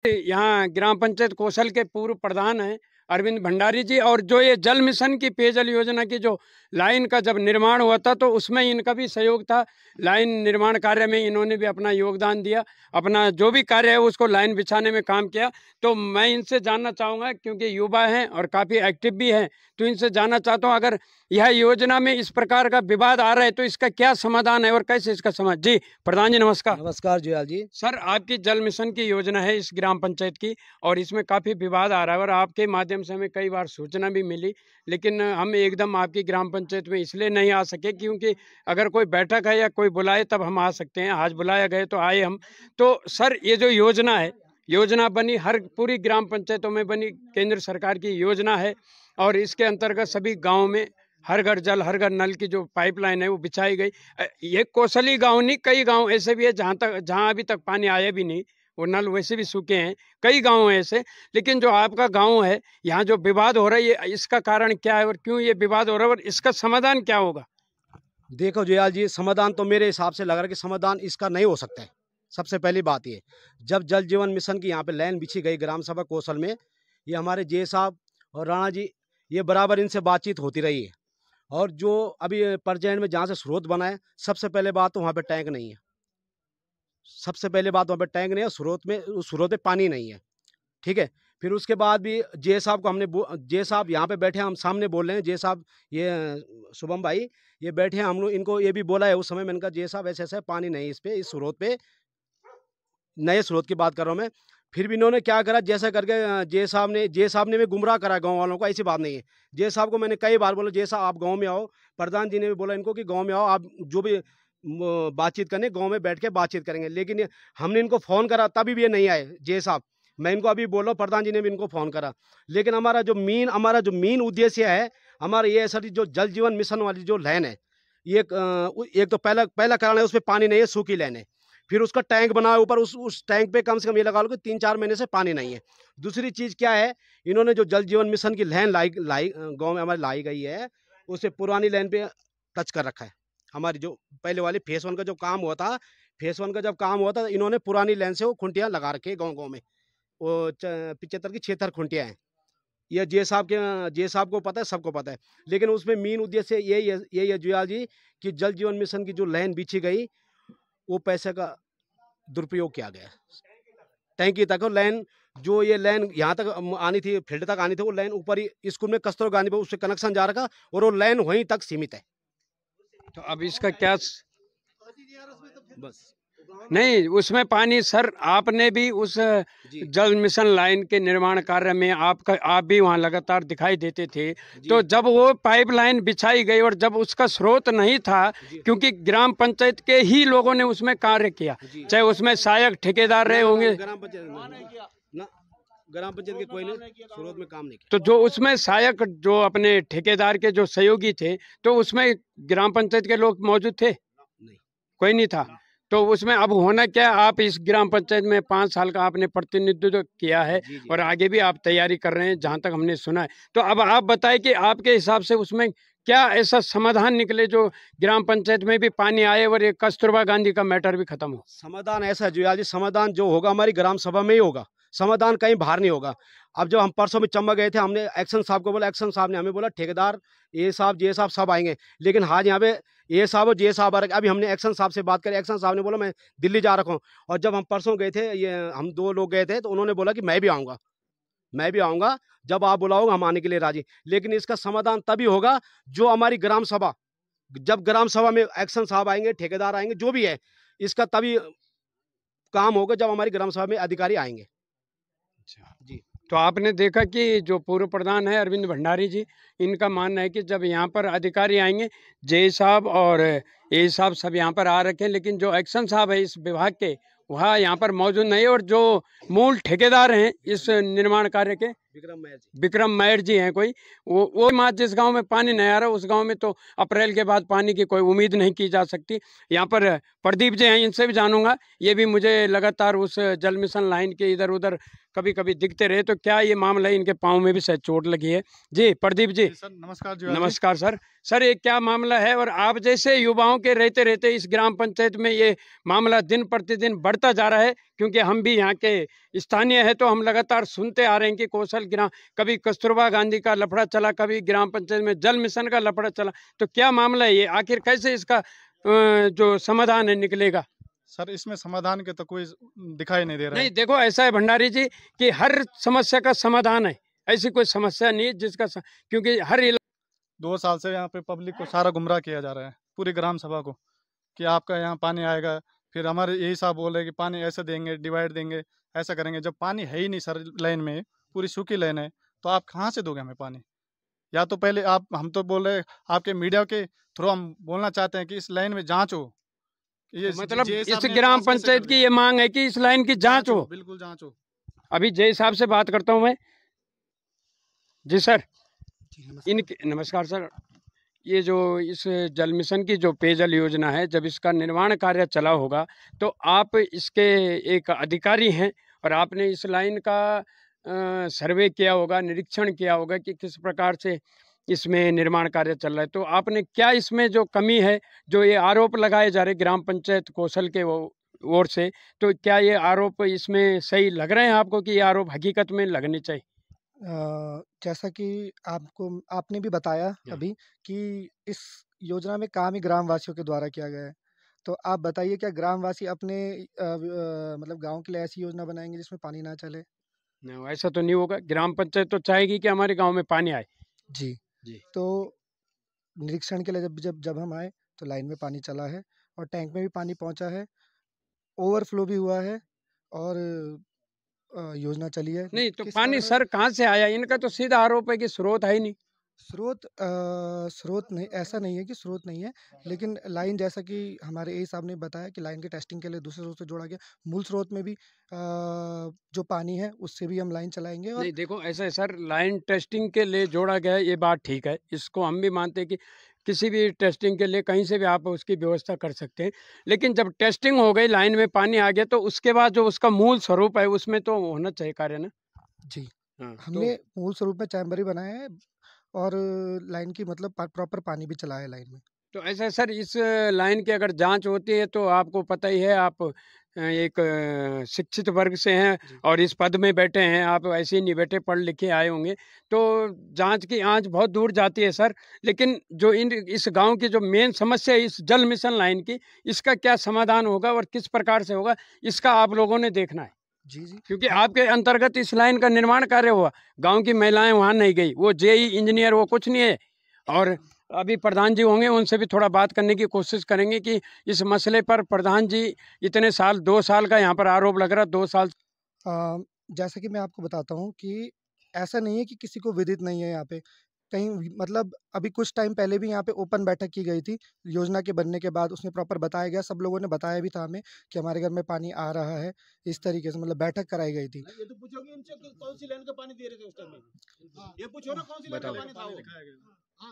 यहाँ ग्राम पंचायत कौशल के पूर्व प्रधान हैं अरविंद भंडारी जी, और जो ये जल मिशन की पेयजल योजना की जो लाइन का जब निर्माण हुआ था तो उसमें इनका भी सहयोग था। लाइन निर्माण कार्य में इन्होंने भी अपना योगदान दिया, अपना जो भी कार्य है उसको लाइन बिछाने में काम किया। तो मैं इनसे जानना चाहूँगा, क्योंकि युवा हैं और काफ़ी एक्टिव भी हैं, तो इनसे जानना चाहता हूँ, अगर यह योजना में इस प्रकार का विवाद आ रहा है तो इसका क्या समाधान है और कैसे इसका समाधान। जी प्रधान जी नमस्कार। नमस्कार जुयाल जी। सर, आपकी जल मिशन की योजना है इस ग्राम पंचायत की, और इसमें काफ़ी विवाद आ रहा है और आपके माध्यम से हमें कई बार सूचना भी मिली, लेकिन हम एकदम आपकी ग्राम पंचायत में इसलिए नहीं आ सके क्योंकि अगर कोई बैठक है या कोई बुलाए तब हम आ सकते हैं। आज बुलाया गए तो आए हम। तो सर, ये जो योजना है, योजना बनी हर पूरी ग्राम पंचायतों में बनी, केंद्र सरकार की योजना है, और इसके अंतर्गत सभी गाँव में हर घर जल हर घर नल की जो पाइपलाइन है वो बिछाई गई। ये कौशली गांव नहीं, कई गांव ऐसे भी है जहां अभी तक पानी आया भी नहीं, वो नल वैसे भी सूखे हैं, कई गांव हैं ऐसे। लेकिन जो आपका गांव है, यहाँ जो विवाद हो रहा है, ये इसका कारण क्या है और क्यों ये विवाद हो रहा है और इसका समाधान क्या होगा? देखो जुयाल जी, समाधान तो मेरे हिसाब से लग रहा है कि समाधान इसका नहीं हो सकता है। सबसे पहली बात ये, जब जल जीवन मिशन की यहाँ पे लाइन बिछी गई ग्राम सभा कौशल में, ये हमारे जे साहब और राणा जी, ये बराबर इनसे बातचीत होती रही है। और जो अभी प्रेजेंट में जहाँ से स्रोत बना है, सबसे पहले बात तो वहाँ पे टैंक नहीं है। सबसे पहले बात वहाँ पे टैंक नहीं है, स्रोत में उस स्रोत में पानी नहीं है। ठीक है। फिर उसके बाद भी जे साहब को हमने जे साहब यहाँ पे बैठे हैं, हम सामने बोल रहे हैं, जे साहब ये शुभम भाई ये बैठे हैं, हम लोग इनको ये भी बोला है उस समय। मैंने कहा जे साहब ऐसे ऐसा पानी नहीं इस पे, इस स्रोत पे, नए स्रोत की बात कर रहा हूँ मैं। फिर भी इन्होंने क्या करा, जैसा करके जे साहब ने भी गुमराह करा गांव वालों को। ऐसी बात नहीं है। जे साहब को मैंने कई बार बोला, जे साहब आप गांव में आओ। प्रधान जी ने भी बोला इनको कि गांव में आओ, आप जो भी बातचीत करने गांव में बैठ के बातचीत करेंगे। लेकिन हमने इनको फ़ोन करा तभी भी ये नहीं आए जे साहब। मैं इनको अभी बोल रहा हूँ, प्रधान जी ने भी इनको फ़ोन करा। लेकिन हमारा जो मेन उद्देश्य है, हमारा ये है सर, जो जल जीवन मिशन वाली जो लाइन है, ये एक तो पहला कारण है, उसमें पानी नहीं है, सूखी लाइन है। फिर उसका टैंक बना है ऊपर, उस टैंक पे कम से कम ये लगा लो कि 3-4 महीने से पानी नहीं है। दूसरी चीज़ क्या है, इन्होंने जो जल जीवन मिशन की लाइन लाई गाँव में हमारी लाई गई है, उसे पुरानी लाइन पे टच कर रखा है। हमारी जो पहले वाली फेस 1 का जो काम हुआ था, फेस 1 का जब काम हुआ था, इन्होंने पुरानी लाइन से वो खुंटियाँ लगा रखी है गाँव-गाँव में। वो 75 की 76 खुंटियाँ हैं। ये जे साहब को पता है, सबको पता है। लेकिन उसमें मेन उद्देश्य यही है जुयाल जी, कि जल जीवन मिशन की जो लाइन बिछी गई, वो पैसे का दुरुपयोग किया गया। टैंकी तक और लाइन, जो ये लाइन यहाँ तक आनी थी, फील्ड तक आनी थी, वो लाइन ऊपर ही स्कूल में कस्तूरबा गांधी पे उससे कनेक्शन जा रखा, और वो लाइन वहीं तक सीमित है। तो अब इसका क्या बस नहीं, उसमें पानी सर, आपने भी उस जल मिशन लाइन के निर्माण कार्य में आप भी वहां लगातार दिखाई देते थे। तो जब वो पाइपलाइन बिछाई गई और जब उसका स्रोत नहीं था, क्योंकि ग्राम पंचायत के ही लोगों ने उसमें कार्य किया, चाहे उसमें सहायक ठेकेदार रहे होंगे, ग्राम पंचायत के कोई ने स्रोत में काम नहीं किया। तो जो उसमें सहायक जो अपने ठेकेदार के जो सहयोगी थे, तो उसमें ग्राम पंचायत के लोग मौजूद थे? नहीं, कोई नहीं था। तो उसमें अब होना क्या, आप इस ग्राम पंचायत में 5 साल का आपने प्रतिनिधित्व किया है और आगे भी आप तैयारी कर रहे हैं जहां तक हमने सुना है। तो अब आप बताएं कि आपके हिसाब से उसमें क्या ऐसा समाधान निकले जो ग्राम पंचायत में भी पानी आए और ये कस्तूरबा गांधी का मैटर भी खत्म हो? समाधान ऐसा है जुयाल जी, समाधान जो होगा हमारी ग्राम सभा में ही होगा। समाधान कहीं बाहर नहीं होगा। अब जब हम परसों में चंबा गए थे, हमने एक्शन साहब को बोला, एक्शन साहब ने हमें बोला ठेकेदार ये साहब जे साहब सब आएंगे। लेकिन आज यहाँ पे ये साहब और जे साहब आ रहे। अभी हमने एक्शन साहब से बात करी, एक्शन साहब ने बोला मैं दिल्ली जा रखा हूँ। और जब हम परसों गए थे, ये हम 2 लोग गए थे, तो उन्होंने बोला कि मैं भी आऊँगा, जब आप बुलाओगे हम आने के लिए राजी। लेकिन इसका समाधान तभी होगा जो हमारी ग्राम सभा, जब ग्राम सभा में एक्शन साहब आएंगे, ठेकेदार आएंगे, जो भी है, इसका तभी काम होगा जब हमारी ग्राम सभा में अधिकारी आएंगे। अच्छा जी। तो आपने देखा कि जो पूर्व प्रधान है अरविंद भंडारी जी, इनका मानना है कि जब यहाँ पर अधिकारी आएंगे, जे साहब और ए साहब सब यहाँ पर आ रखे हैं, लेकिन जो एक्शन साहब है इस विभाग के, वह यहाँ पर मौजूद नहीं है, और जो मूल ठेकेदार हैं इस निर्माण कार्य के, विक्रम मैयर जी हैं कोई, वो मात जिस गांव में पानी नहीं आ रहा उस गांव में तो अप्रैल के बाद पानी की कोई उम्मीद नहीं की जा सकती। यहाँ पर प्रदीप जी हैं, इनसे भी जानूंगा। ये भी मुझे लगातार उस जल मिशन लाइन के इधर उधर कभी कभी दिखते रहे, तो क्या ये मामला है, इनके पाँव में भी शायद चोट लगी है। जी प्रदीप जी। सर नमस्कार जी। नमस्कार सर। सर ये क्या मामला है, और आप जैसे युवाओं के रहते रहते इस ग्राम पंचायत में ये मामला दिन प्रतिदिन बढ़ता जा रहा है, क्योंकि हम भी यहाँ के स्थानीय है, तो हम लगातार सुनते आ रहे हैं कि कौशल ग्राम, कभी कस्तूरबा गांधी का लफड़ा चला, कभी ग्राम पंचायत में जल मिशन का लफड़ा चला, तो क्या मामला है ये, आखिर कैसे इसका जो समाधान है निकलेगा? सर इसमें समाधान के तो कोई दिखाई नहीं दे रहा है। नहीं देखो, ऐसा है भंडारी जी कि हर समस्या का समाधान है, ऐसी कोई समस्या नहीं है जिसका क्योंकि हर 2 साल से यहाँ पे पब्लिक को सारा गुमराह किया जा रहा है, पूरी ग्राम सभा को, कि आपका यहाँ पानी आएगा, फिर हमारे यही साहब बोल रहे हैं कि पानी ऐसे देंगे, डिवाइड देंगे, ऐसा करेंगे। जब पानी है ही नहीं सर, लाइन में पूरी सूखी लाइन है, तो आप कहाँ से दोगे हमें पानी? या तो पहले आप, हम तो बोल रहे आपके मीडिया के थ्रू हम बोलना चाहते हैं कि इस लाइन में जांच हो। ये मतलब इस ग्राम पंचायत की ये मांग है कि इस लाइन की जांच हो, बिल्कुल जांच हो। अभी जय साहब से बात करता हूं मैं। जी सर। नमस्कार सर। ये जो इस जल मिशन की जो पेयजल योजना है, जब इसका निर्माण कार्य चला होगा तो आप इसके एक अधिकारी हैं और आपने इस लाइन का सर्वे किया होगा, निरीक्षण किया होगा कि किस प्रकार से इसमें निर्माण कार्य चल रहा है, तो आपने क्या इसमें जो कमी है, जो ये आरोप लगाए जा रहे ग्राम पंचायत कौशल के ओर से, तो क्या ये आरोप इसमें सही लग रहे हैं आपको कि ये आरोप हकीकत में लगने चाहिए? जैसा कि आपने भी बताया अभी कि इस योजना में काम ही ग्रामवासियों के द्वारा किया गया है, तो आप बताइए क्या ग्रामवासी अपने मतलब गांव के लिए ऐसी योजना बनाएंगे जिसमें पानी ना चले? नहीं, ऐसा तो नहीं होगा। ग्राम पंचायत तो चाहेगी कि हमारे गांव में पानी आए। जी तो निरीक्षण के लिए जब हम आए तो लाइन में पानी चला है और टैंक में भी पानी पहुंचा है, ओवरफ्लो भी हुआ है और योजना चली है। नहीं तो पानी सर कहाँ से आया? इनका तो सीधा आरोप है कि स्रोत है ही नहीं। स्रोत नहीं, ऐसा नहीं है कि स्रोत नहीं है, लेकिन लाइन जैसा कि हमारे ए साहब ने बताया कि लाइन के टेस्टिंग के लिए दूसरे स्रोत से जोड़ा गया। मूल स्रोत में भी जो पानी है उससे भी हम लाइन चलाएंगे। और नहीं देखो, ऐसा है सर, लाइन टेस्टिंग के लिए जोड़ा गया है, ये बात ठीक है, इसको हम भी मानते हैं कि किसी भी टेस्टिंग के लिए कहीं से भी आप उसकी व्यवस्था कर सकते हैं, लेकिन जब टेस्टिंग हो गई, लाइन में पानी आ गया, तो उसके बाद जो उसका मूल स्वरूप है उसमें तो होना चाहिए कार्य ना। जी हाँ, हमने मूल स्वरूप में चैम्बर ही बनाया है और लाइन की मतलब प्रॉपर पानी भी चला है लाइन में। तो ऐसा सर, इस लाइन की अगर जांच होती है तो आपको पता ही है, आप एक शिक्षित वर्ग से हैं और इस पद में बैठे हैं, आप ऐसे ही नहीं बैठे, पढ़ लिखे आए होंगे, तो जांच की आंच बहुत दूर जाती है सर। लेकिन जो इस गांव की जो मेन समस्या है इस जल मिशन लाइन की, इसका क्या समाधान होगा और किस प्रकार से होगा, इसका आप लोगों ने देखना है। जी क्योंकि आपके अंतर्गत इस लाइन का निर्माण कार्य हुआ, गांव की महिलाएं वहां नहीं गई, वो जेई इंजीनियर वो कुछ नहीं है। और अभी प्रधान जी होंगे, उनसे भी थोड़ा बात करने की कोशिश करेंगे कि इस मसले पर प्रधान जी इतने साल, 2 साल का यहाँ पर आरोप लग रहा, 2 साल। जैसा कि मैं आपको बताता हूँ कि ऐसा नहीं है कि किसी को विदित नहीं है यहाँ पे कहीं, मतलब अभी कुछ टाइम पहले भी यहाँ पे ओपन बैठक की गई थी योजना के बनने के बाद, उसमें प्रॉपर बताया गया, सब लोगों ने बताया भी था हमें कि हमारे घर में पानी आ रहा है, इस तरीके से मतलब बैठक कराई गई थी। ये तो पूछोगे इनसे कि कौन सी लाइन का पानी दे रहे थे उस टाइम में, ये पूछो ना कौन सी लाइन का पानी था वो।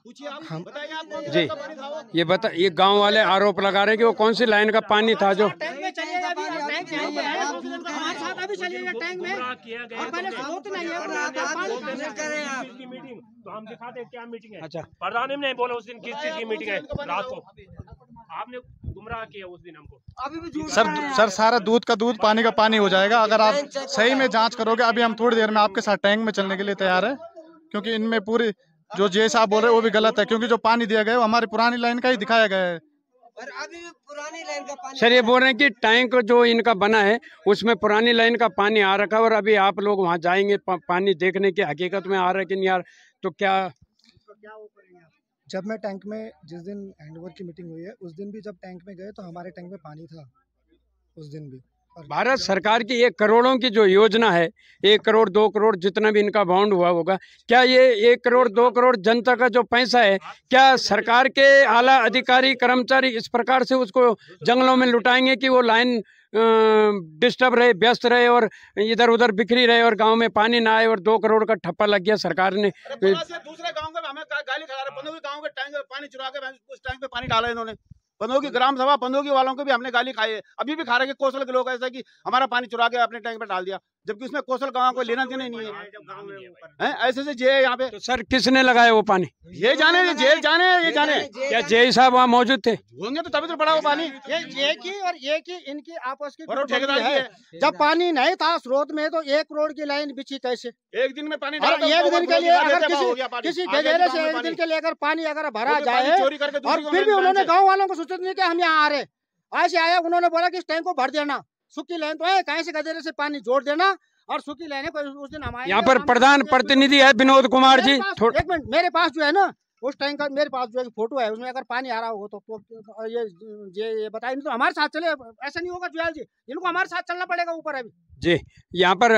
पूछिए आप, बताइए आप कौन सी लाइन का पानी था वो। ये बता, ये गांव वाले आरोप लगा रहे हैं कि वो कौन सी लाइन का पानी था जो टैंक में चलिएगा, अभी टैंक नहीं है, हमारे साथ अभी चलिएगा टैंक में, और पहले स्रोत नहीं है की मीटिंग तो हम दिखाते हैं क्या मीटिंग है। अच्छा, प्रधान ने नहीं बोला उस दिन किस चीज की मीटिंग है, रात को आपने गुमराह किया उस दिन हमको। अभी भी सर सारा दूध का दूध, पानी का पानी हो जाएगा अगर आप सही में जांच करोगे। अभी हम थोड़ी देर में आपके साथ टैंक में चलने के लिए तैयार है, क्योंकि इनमें पूरी जो जे साहब बोल रहे हैं वो भी गलत है, क्योंकि जो पानी दिया गया है वो हमारी पुरानी लाइन का ही दिखाया गया है। और अभी भी पुरानी लाइन का पानी। सर ये बोल रहे हैं कि टैंक जो इनका बना है उसमें पुरानी लाइन का पानी आ रखा है, और अभी आप लोग वहां जाएंगे पानी देखने की हकीकत में आ रहा है कि नहीं यार, तो क्या जब मैं टैंक में, जिस दिन हैंडओवर की मीटिंग हुई है उस दिन भी जब टैंक में गए तो हमारे टैंक में पानी था उस दिन भी। भारत सरकार की 1 करोड़ों की जो योजना है, 1 करोड़ 2 करोड़ जितना भी इनका बाउंड हुआ होगा, क्या ये 1 करोड़ 2 करोड़ जनता का जो पैसा है, क्या सरकार के आला अधिकारी कर्मचारी इस प्रकार से उसको जंगलों में लुटाएंगे कि वो लाइन डिस्टर्ब रहे, व्यस्त रहे और इधर उधर बिखरी रहे और गांव में पानी ना आए और 2 करोड़ का ठप्पा लग गया सरकार ने। दूसरे गांव के हमें गाली खा रहे, पंदोगी गांव के टैंक में पानी चुरा के उस टैंक पे पानी डाला इन्होंने। पंदोगी ग्राम सभा पंदोगी वालों को भी हमने गाली खाई है, अभी भी खा रहे हैं। कौशल के लोग ऐसा कि हमारा पानी चुरा के अपने टैंक पे डाल दिया, जबकि उसमें कौशल गांव को लेना देना नहीं है। ऐसे से जे यहाँ पे तो सर किसने लगाया वो पानी? ये जाने, जेल जाने, ये जाने। क्या जेई साहब वहाँ मौजूद थे? होंगे तो तभी तो पड़ा वो पानी। ये की और ये की इनकी आपस की और वो ठेकेदार की है। जब पानी नहीं था स्रोत में तो 1 करोड़ की लाइन बिछी कैसे? एक दिन में पानी और डाला, एक दिन के लिए अगर किसी किसी गजेरे से एक दिन के लिए अगर पानी अगर भरा जाए चोरी करके और फिर भी उन्होंने गाँव वालों को सूचित नहीं किया हम यहाँ आ रहे, ऐसे आया उन्होंने बोला कि इस टैंक को भर देना, सूखी लाइन तो है, कहीं से गजेरे से पानी जोड़ देना और सूखी लाइन है। उस दिन हमारे यहाँ पर प्रधान प्रतिनिधि है विनोद कुमार जी। एक मिनट, मेरे पास जो है ना उस टैंक का मेरे पास जो है फोटो है, उसमें अगर पानी आ रहा हो तो ये बताइए, नहीं तो हमारे साथ चले। ऐसा नहीं होगा जुयाल जी, इनको हमारे साथ चलना पड़ेगा ऊपर अभी जी। यहाँ पर